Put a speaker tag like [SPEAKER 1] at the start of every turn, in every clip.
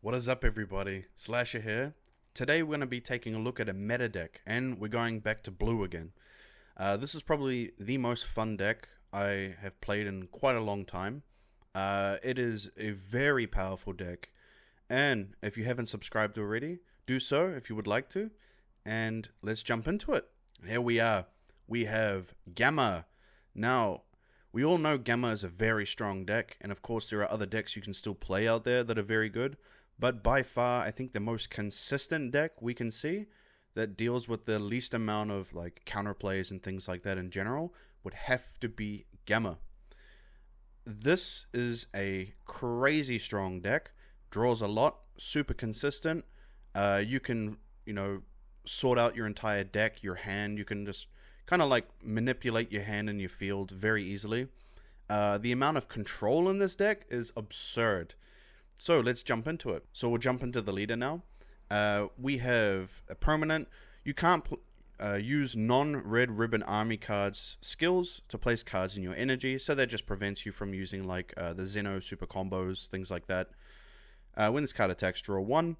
[SPEAKER 1] What is up, everybody? Slasher here. Today we're going to be taking a look at a meta deck, and we're going back to blue again. This is probably the most fun deck I have played in quite a long time. It is a very powerful deck, and if you haven't subscribed already, do so if you would like to, and let's jump into it. Here we are. We have Gamma. Now, we all know Gamma is a very strong deck, and of course there are other decks you can still play out there that are very good. But by far, I think the most consistent deck we can see that deals with the least amount of like counterplays and things like that in general would have to be Gamma. This is a crazy strong deck, draws a lot, super consistent. You can, sort out your entire deck, your hand. You can just kind of like manipulate your hand and your field very easily. The amount of control in this deck is absurd. So let's jump into it. So we'll jump into the leader now. We have a permanent. You can't use non-red ribbon army cards skills to place cards in your energy, so that just prevents you from using like the Zeno super combos, things like that. When this card attacks, draw 1.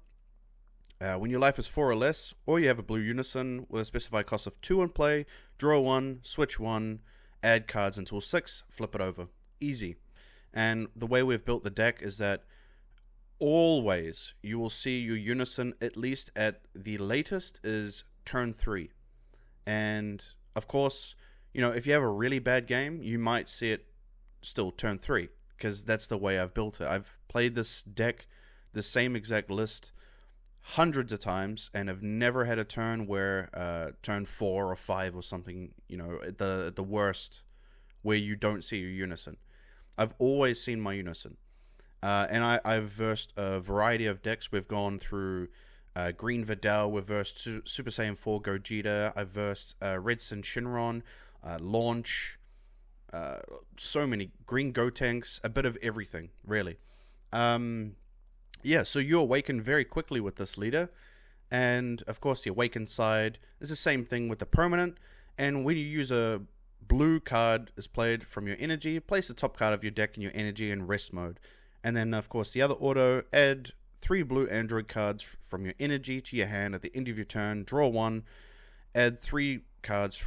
[SPEAKER 1] When your life is 4 or less, or you have a blue unison with a specified cost of 2 in play, draw 1, switch 1, add cards until 6, flip it over. Easy. And the way we've built the deck is that always you will see your unison at least at the latest is turn 3. And of course, if you have a really bad game, you might see it still turn 3, because that's the way I've built it. I've played this deck, the same exact list, hundreds of times, and have never had a turn where turn 4 or 5 or something, at the worst, where you don't see your unison. I've always seen my unison. And I've versed a variety of decks. We've gone through Green Vidal, we've versed Super Saiyan 4 Gogeta, I've versed Red Sin Shinron, Launch, so many, Green Gotenks, a bit of everything, really. So you awaken very quickly with this leader, and of course the awakened side is the same thing with the permanent, and when you use a blue card is played from your energy, place the top card of your deck in your energy in rest mode. And then, of course, the other auto, add 3 blue android cards from your energy to your hand at the end of your turn, draw 1, add 3 cards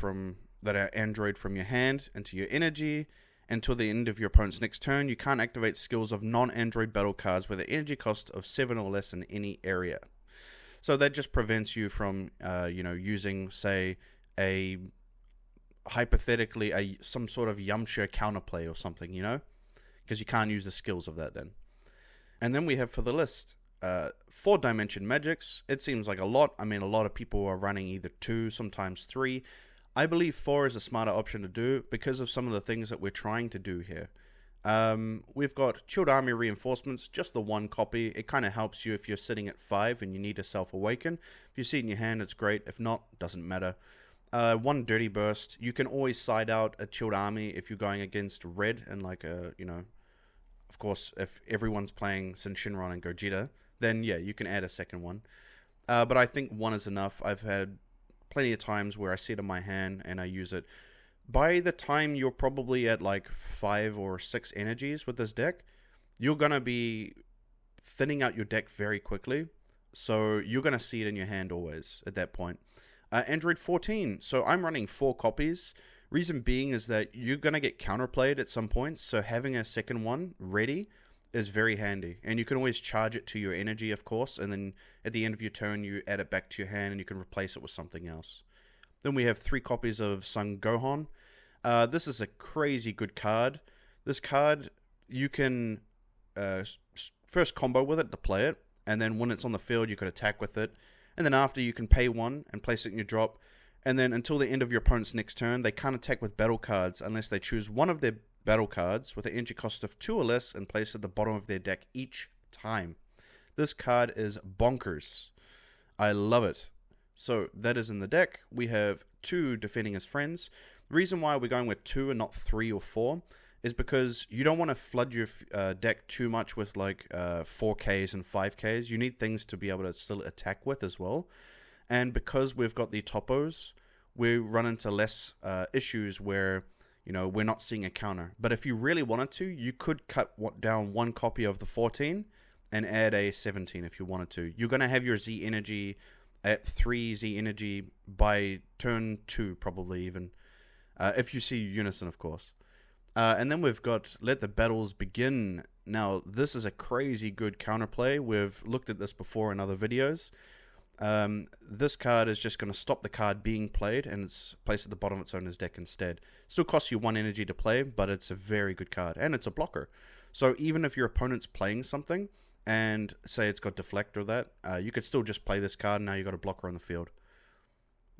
[SPEAKER 1] that are android from your hand into your energy until the end of your opponent's next turn. You can't activate skills of non-android battle cards with an energy cost of 7 or less in any area. So that just prevents you from, using, say, hypothetically, some sort of Yamcha counterplay or something, because you can't use the skills of that then. And then we have for the list 4 dimension magics. It seems like a lot. I mean, a lot of people are running either 2, sometimes 3. I believe 4 is a smarter option to do because of some of the things that we're trying to do here. We've got Chilled Army Reinforcements, just the 1 copy. It kind of helps you if you're sitting at 5 and you need to self-awaken. If you see it in your hand, it's great. If not, doesn't matter. 1 Dirty Burst. You can always side out a Chilled Army if you're going against red and like of course, if everyone's playing Sin Shinron and Gogeta, then yeah, you can add a second one. But I think 1 is enough. I've had plenty of times where I see it in my hand and I use it. By the time you're probably at like 5 or 6 energies with this deck, you're going to be thinning out your deck very quickly. So you're going to see it in your hand always at that point. Android 14. So I'm running 4 copies. Reason being is that you're going to get counterplayed at some point, so having a second one ready is very handy. And you can always charge it to your energy, of course, and then at the end of your turn, you add it back to your hand and you can replace it with something else. Then we have 3 copies of Sun Gohan. This is a crazy good card. This card, you can first combo with it to play it, and then when it's on the field, you could attack with it. And then after, you can pay 1 and place it in your drop. And then until the end of your opponent's next turn, they can't attack with battle cards unless they choose one of their battle cards with an energy cost of 2 or less and place it at the bottom of their deck each time. This card is bonkers. I love it. So that is in the deck. We have 2 Defending His Friends. The reason why we're going with 2 and not 3 or 4 is because you don't want to flood your deck too much with like 4Ks and 5Ks. You need things to be able to still attack with as well. And because we've got the topos, we run into less issues where, we're not seeing a counter. But if you really wanted to, you could cut down 1 copy of the 14 and add a 17 if you wanted to. You're going to have your Z energy at 3 Z energy by turn 2, probably even. If you see Unison, of course. And then we've got Let the Battles Begin. Now, this is a crazy good counterplay. We've looked at this before in other videos. This card is just going to stop the card being played, and it's placed at the bottom of its owner's deck instead. Still costs you 1 energy to play, but it's a very good card, and it's a blocker. So even if your opponent's playing something, and say it's got Deflect or that, you could still just play this card, and now you've got a blocker on the field.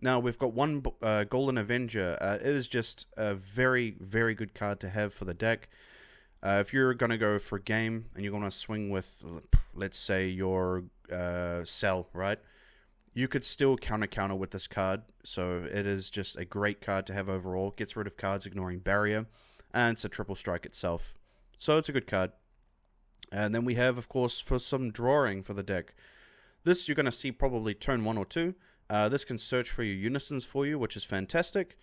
[SPEAKER 1] Now, we've got one Golden Avenger. It is just a very, very good card to have for the deck. If you're going to go for a game, and you're going to swing with, let's say, your Cell, right? You could still counter with this card, so it is just a great card to have overall. Gets rid of cards ignoring barrier, and it's a triple strike itself. So it's a good card. And then we have, of course, for some drawing for the deck. This you're going to see probably turn 1 or 2. This can search for your Unisons for you, which is fantastic.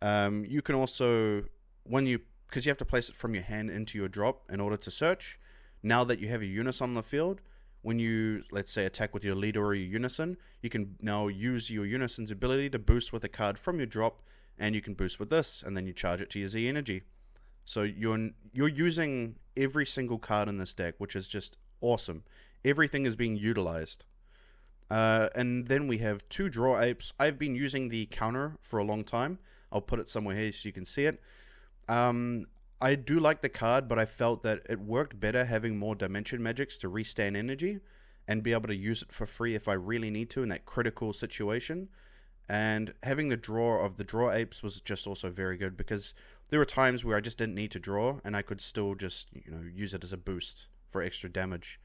[SPEAKER 1] You can also, because you have to place it from your hand into your drop in order to search. Now that you have a Unison on the field, when you, let's say, attack with your leader or your Unison, you can now use your Unison's ability to boost with a card from your drop, and you can boost with this, and then you charge it to your Z energy. So you're using every single card in this deck, which is just awesome. Everything is being utilized. And then we have 2 Draw Apes. I've been using the counter for a long time. I'll put it somewhere here so you can see it. I do like the card, but I felt that it worked better having more Dimension Magics to restand energy and be able to use it for free if I really need to in that critical situation. And having the draw of the Draw Apes was just also very good, because there were times where I just didn't need to draw and I could still just, use it as a boost for extra damage.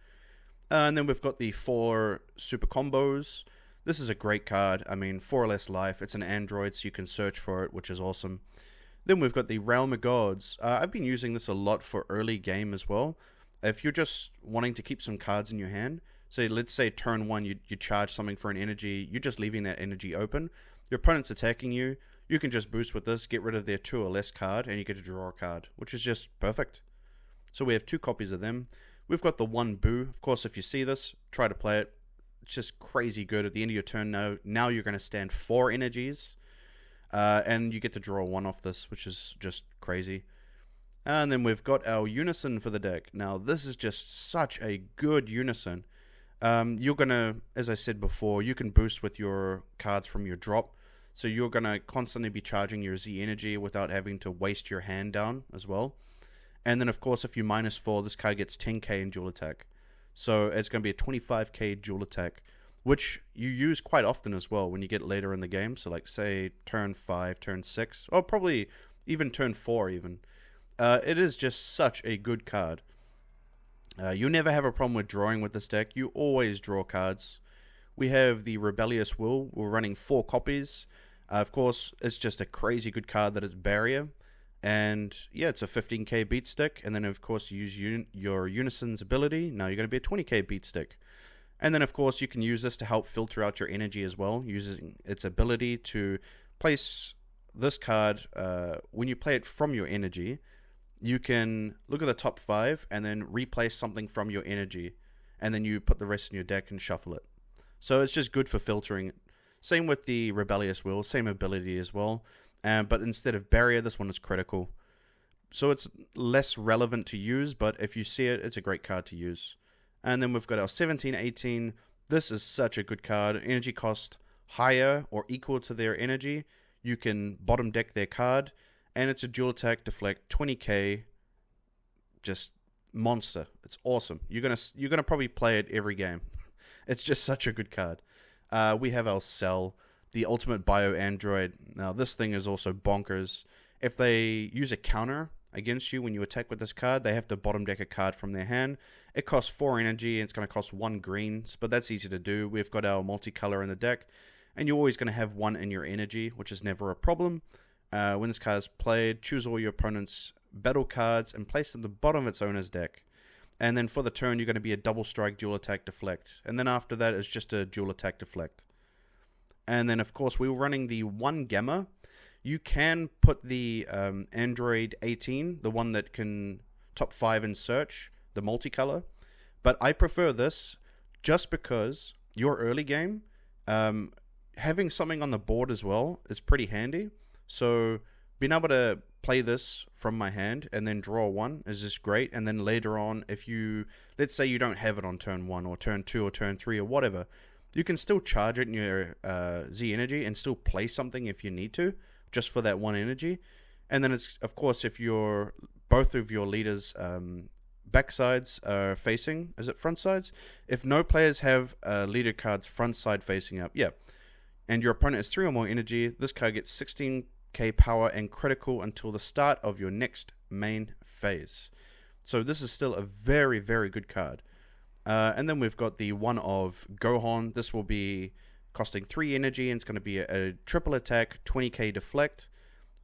[SPEAKER 1] And then we've got the 4 super combos. This is a great card. I mean, 4 or less life. It's an android, so you can search for it, which is awesome. Then we've got the Realm of Gods. I've been using this a lot for early game as well. If you're just wanting to keep some cards in your hand, so let's say turn 1, you charge something for an energy, you're just leaving that energy open. Your opponent's attacking you. You can just boost with this, get rid of their 2 or less card, and you get to draw a card, which is just perfect. So we have 2 copies of them. We've got the 1 Boo. Of course, if you see this, try to play it. It's just crazy good. At the end of your turn, now you're going to stand 4 energies. And you get to draw 1 off this, which is just crazy. And then we've got our Unison for the deck. Now, this is just such a good Unison. You're going to, as I said before, you can boost with your cards from your drop. So you're going to constantly be charging your Z energy without having to waste your hand down as well. And then, of course, if you -4, this card gets 10k in dual attack. So it's going to be a 25k dual attack, which you use quite often as well when you get later in the game. So like, say, turn 5, turn 6, or probably even turn 4 even. It is just such a good card. You never have a problem with drawing with this deck. You always draw cards. We have the Rebellious Will. We're running 4 copies. Of course, it's just a crazy good card that is barrier. And yeah, it's a 15k beat stick. And then, of course, you use your Unison's ability. Now you're going to be a 20k beat stick. And then, of course, you can use this to help filter out your energy as well, using its ability to place this card. When you play it from your energy, you can look at the top 5 and then replace something from your energy. And then you put the rest in your deck and shuffle it. So it's just good for filtering. Same with the Rebellious Will, same ability as well. But instead of barrier, this one is critical. So it's less relevant to use, but if you see it, it's a great card to use. And then we've got our 17-18. This is such a good card. Energy cost higher or equal to their energy. You can bottom deck their card. And it's a dual attack, deflect, 20k. Just monster. It's awesome. You're gonna probably play it every game. It's just such a good card. We have our Cell, the ultimate bio android. Now this thing is also bonkers. If they use a counter against you when you attack with this card, they have to bottom deck a card from their hand. It costs 4 energy and it's going to cost 1 green, but that's easy to do. We've got our multicolor in the deck, and you're always going to have 1 in your energy, which is never a problem. When this card is played, choose all your opponent's battle cards and place them at the bottom of its owner's deck. And then for the turn, you're going to be a double strike, dual attack, deflect. And then after that, it's just a dual attack, deflect. And then, of course, we were running the 1 Gamma. You can put the Android 18, the one that can top 5 in search, the multicolor. But I prefer this just because your early game, having something on the board as well is pretty handy. So being able to play this from my hand and then draw one is just great. And then later on, if you, let's say you don't have it on turn 1 or turn 2 or turn 3 or whatever, you can still charge it in your Z energy and still play something if you need to, just for that 1 energy. And then it's, of course, if you're both of your leaders' backsides are facing, is it front sides? If no players have leader cards front side facing up, yeah, and your opponent has 3 or more energy, this card gets 16k power and critical until the start of your next main phase. So this is still a very, very good card. And then we've got the one of Gohan. This will be costing 3 energy, and it's going to be a triple attack, 20k deflect.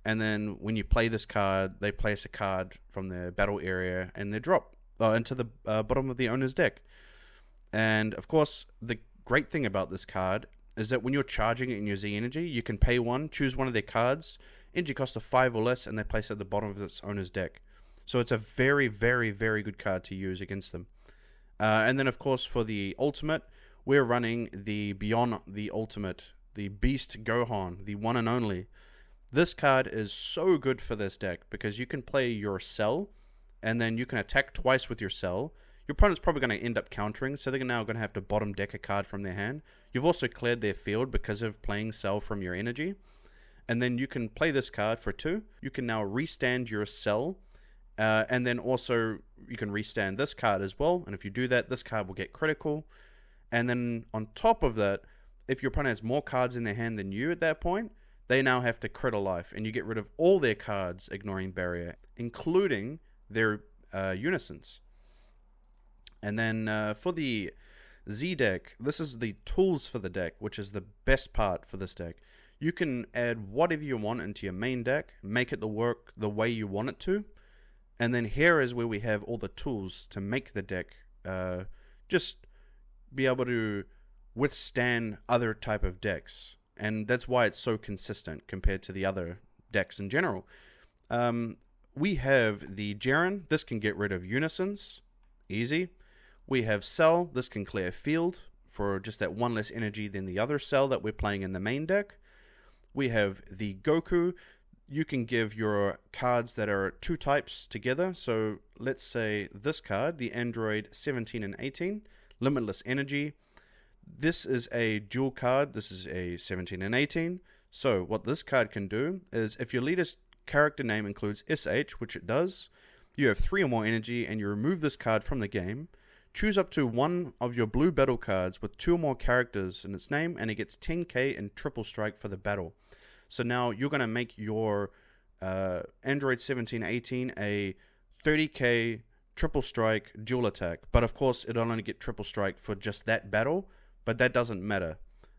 [SPEAKER 1] And then when you play this card, they place a card from their battle area and they drop into the bottom of the owner's deck. And of course, the great thing about this card is that when you're charging it in your Z energy, you can pay 1, choose one of their cards, energy cost of 5 or less, and they place it at the bottom of its owner's deck. So it's a very, very, very good card to use against them. And then, of course, for the ultimate, we're running the Beyond the Ultimate, the Beast Gohan, the one and only. This card is so good for this deck because you can play your Cell, and then you can attack twice with your Cell. Your opponent's probably going to end up countering, so they're now going to have to bottom deck a card from their hand. You've also cleared their field because of playing Cell from your energy. And then you can play this card for 2. You can now restand your Cell, and then also you can restand this card as well. And if you do that, this card will get critical. And then on top of that, if your opponent has more cards in their hand than you at that point, they now have to crit a life, and you get rid of all their cards ignoring barrier, including their unisons. And then for the Z deck, this is the tools for the deck, which is the best part for this deck. You can add whatever you want into your main deck, make it work the way you want it to. And then here is where we have all the tools to make the deck just be able to withstand other type of decks. And that's why it's so consistent compared to the other decks in general. We have the Jaren. This can get rid of unisons. Easy. We have Cell. This can clear field for just that 1 less energy than the other Cell that we're playing in the main deck. We have the Goku. You can give your cards that are 2 types together. So let's say this card, the Android 17 and 18, limitless energy. This is a dual card. This is a 17 and 18. So what this card can do is if your leader's character name includes SH, which it does, you have 3 or more energy and you remove this card from the game. Choose up to one of your blue battle cards with 2 or more characters in its name, and it gets 10k and triple strike for the battle. So now you're going to make your Android 1718 a 30k triple strike dual attack. But of course, it'll only get triple strike for just that battle, but that doesn't matter.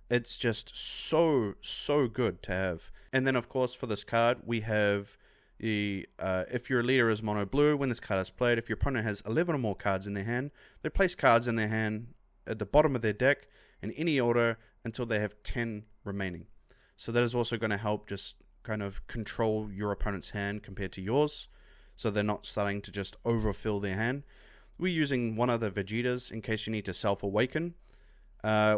[SPEAKER 1] It's just so, so good to have. And then, of course, for this card, we have the if your leader is mono blue, when this card is played, if your opponent has 11 or more cards in their hand, they place cards in their hand at the bottom of their deck in any order until they have 10 remaining. So that is also going to help just kind of control your opponent's hand compared to yours, so they're not starting to just overfill their hand. We're using one of the Vegetas in case you need to self-awaken.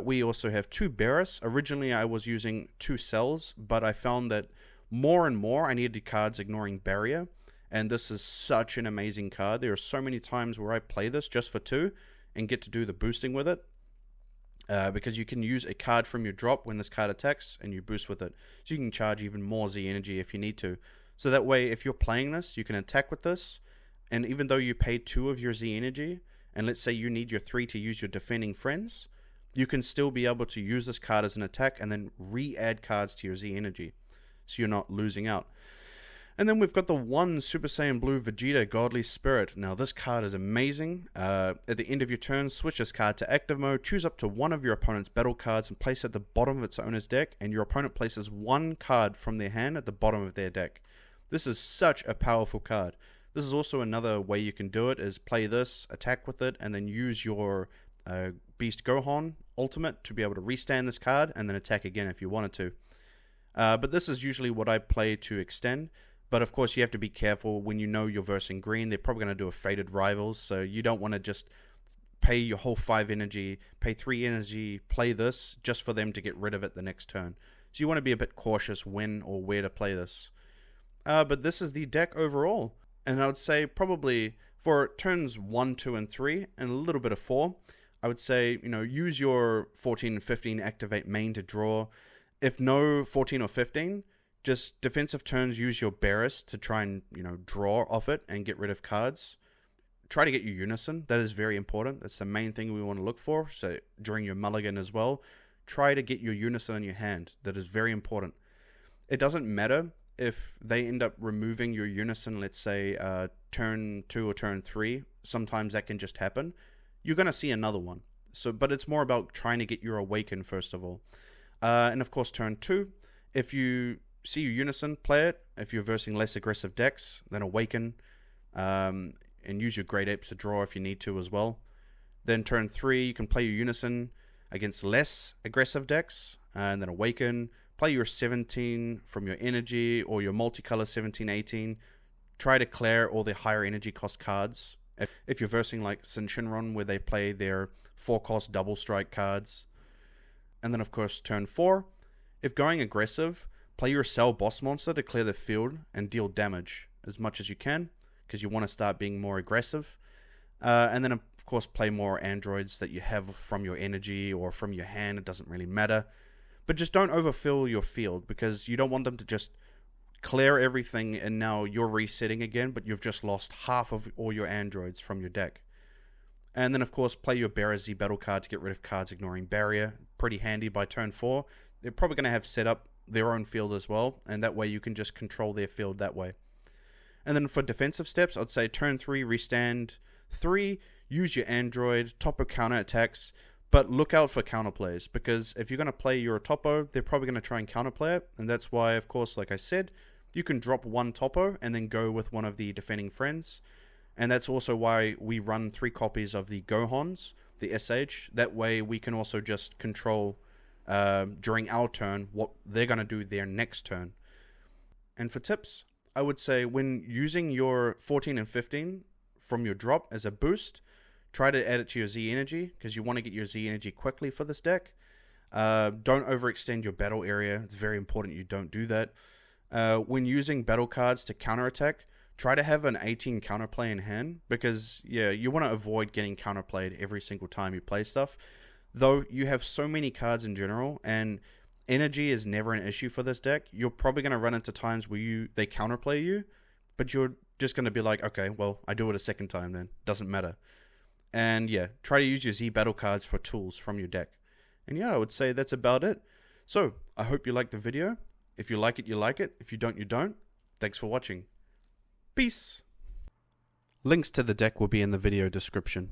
[SPEAKER 1] We also have 2 Beerus. Originally, I was using 2 Cells, but I found that more and more I needed cards ignoring barrier, and this is such an amazing card. There are so many times where I play this just for 2 and get to do the boosting with it, because you can use a card from your drop when this card attacks and you boost with it. So you can charge even more Z energy if you need to. So that way, if you're playing this, you can attack with this, and even though you pay 2 of your Z energy, and let's say you need your 3 to use your defending friends, you can still be able to use this card as an attack and then re-add cards to your Z energy, so you're not losing out. And then we've got the 1 Super Saiyan Blue Vegeta Godly Spirit. Now this card is amazing. At the end of your turn, switch this card to active mode, choose up to one of your opponent's battle cards and place it at the bottom of its owner's deck, and your opponent places 1 card from their hand at the bottom of their deck. This is such a powerful card. This is also another way you can do it, is play this, attack with it, and then use your Beast Gohan ultimate to be able to restand this card and then attack again if you wanted to. But this is usually what I play to extend. But of course, you have to be careful when you know you're versing green. They're probably going to do a Fated Rivals, so you don't want to just pay your whole 5 energy, pay 3 energy, play this just for them to get rid of it the next turn. So you want to be a bit cautious when or where to play this. But this is the deck overall. And I would say probably for turns 1, 2, and 3, and a little bit of 4, I would say, use your 14 and 15 activate main to draw. If no 14 or 15, just defensive turns, use your Barris to try and, draw off it and get rid of cards. Try to get your Unison. That is very important. That's the main thing we want to look for. So during your mulligan as well, try to get your Unison in your hand. That is very important. It doesn't matter if they end up removing your Unison, let's say turn 2 or turn 3. Sometimes that can just happen. You're going to see another one. But it's more about trying to get your Awaken first of all. And of course, turn 2, if you see your Unison, play it. If you're versing less aggressive decks, then Awaken. And use your Great Apes to draw if you need to as well. Then turn 3, you can play your Unison against less aggressive decks, and then Awaken. Play your 17 from your energy or your multicolor 17, 18. Try to clear all the higher energy cost cards. If you're versing like Sin Shinron, where they play their 4-cost double strike cards. And then of course turn 4, if going aggressive, play your Cell Boss Monster to clear the field and deal damage as much as you can, because you want to start being more aggressive. And then of course play more androids that you have from your energy or from your hand. It doesn't really matter. But just don't overfill your field, because you don't want them to just clear everything and now you're resetting again, but you've just lost half of all your androids from your deck. And then of course play your Barrier battle card to get rid of cards ignoring barrier. Pretty handy by turn 4. They're probably going to have set up their own field as well, and that way you can just control their field that way. And then for defensive steps, I'd say turn 3, restand 3, use your android, topo counter attacks, but look out for counterplays, because if you're going to play your topo, they're probably going to try and counterplay it, and that's why, of course, like I said, you can drop one topo and then go with one of the defending friends. And that's also why we run 3 copies of the Gohans, the SH. That way we can also just control during our turn what they're going to do their next turn. And for tips, I would say when using your 14 and 15 from your drop as a boost, try to add it to your Z energy, because you want to get your Z energy quickly for this deck. Don't overextend your battle area. It's very important you don't do that. When using battle cards to counterattack, try to have an 18 counterplay in hand, because you want to avoid getting counterplayed every single time you play stuff. Though you have so many cards in general, and energy is never an issue for this deck, you're probably going to run into times where they counterplay you, but you're just going to be like, okay, well, I do it a second time then. Doesn't matter. And try to use your Z battle cards for tools from your deck. And I would say that's about it. So, I hope you liked the video. If you like it, you like it. If you don't, you don't. Thanks for watching. Peace! Links to the deck will be in the video description.